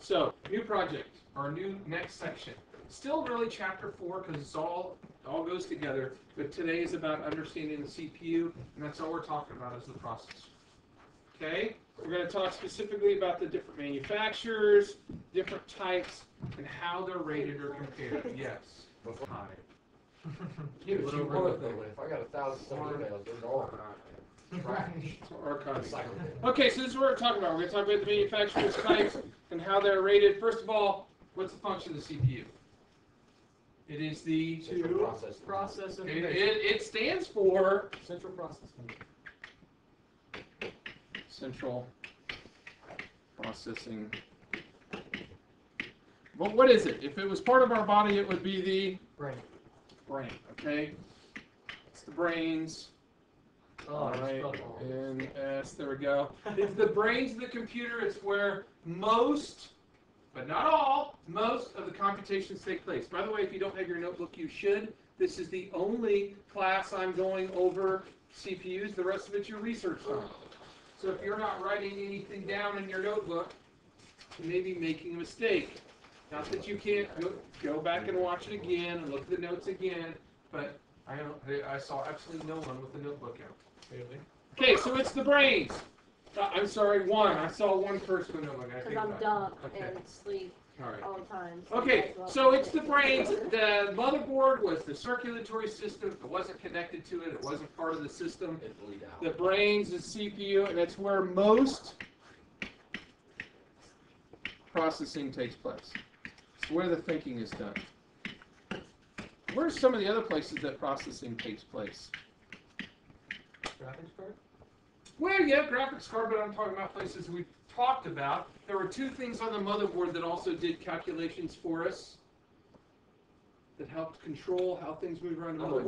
So, new project, our new next section. Still really chapter 4 because it all goes together, but today is about understanding the CPU, and that's all we're talking about is the processor. Okay? We're going to talk specifically about the different manufacturers, different types, and how they're rated or compared. Yes. Hi. Give it you one though. If I got 1,000 emails, they're all trash. Archiving. Okay, so this is what we're talking about. We're going to talk about the manufacturers' types and how they're rated. First of all, what's the function of the CPU? It is the process information. It stands for central processing. Central processing. But what is it? If it was part of our body, it would be the brain. Okay, it's the brains. All right, and S. There we go. It's the brains of the computer. It's where most, but not all, most of the computations take place. By the way, if you don't have your notebook, you should. This is the only class I'm going over CPUs. The rest of it's your research time. So if you're not writing anything down in your notebook, you may be making a mistake. Not that you can't go back and watch it again and look at the notes again, but I saw absolutely no one with the notebook out. Really? Okay, so it's the brains. I'm sorry, one. I saw one person with a notebook. Because I'm dumb and sleep all the time. So okay, so it's the brains. The motherboard was the circulatory system. It wasn't connected to it. It wasn't part of the system. The brains is CPU, and that's where most processing takes place. It's where the thinking is done. Where are some of the other places that processing takes place? Graphics card? Well, yeah, graphics card, but I'm talking about places we talked about. There were two things on the motherboard that also did calculations for us that helped control how things move around the motherboard.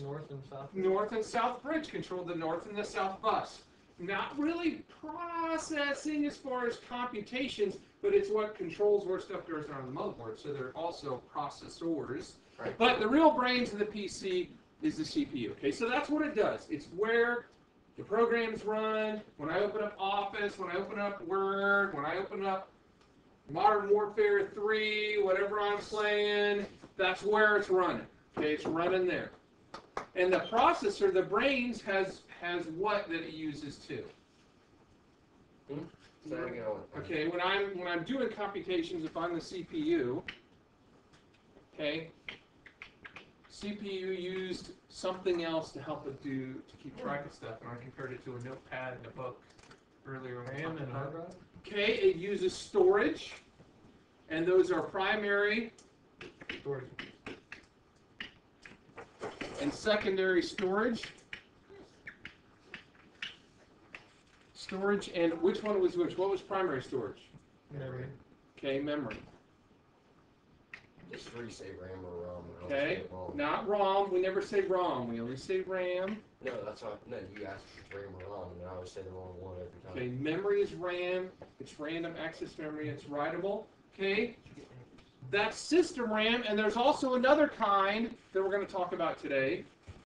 North and south. North and south bridge controlled the north and the south bus. Not really processing as far as computations, but it's what controls where stuff goes around the motherboard. So they're also processors. Right. But the real brains of the PC is the CPU. Okay, so that's what it does. It's where the programs run. When I open up Office, when I open up Word, when I open up Modern Warfare 3, whatever I'm playing, that's where it's running. Okay, it's running there. And the processor, the brains, has what that it uses too. Okay, when I'm doing computations, if I'm the CPU, okay, CPU used something else to help it to keep track of stuff, and I compared it to a notepad and a book earlier. RAM and hard drive? Okay, it uses storage, and those are primary Storage. and secondary storage. Storage, and which one was which? What was primary storage? Memory. Okay, memory. Just three say RAM or ROM. Okay, not ROM. We never say ROM. We only say RAM. No, that's not. No, you asked if it's RAM or ROM, and I always say the wrong one every time. Okay, memory is RAM. It's random access memory. It's writable. Okay, that's system RAM, and there's also another kind that we're going to talk about today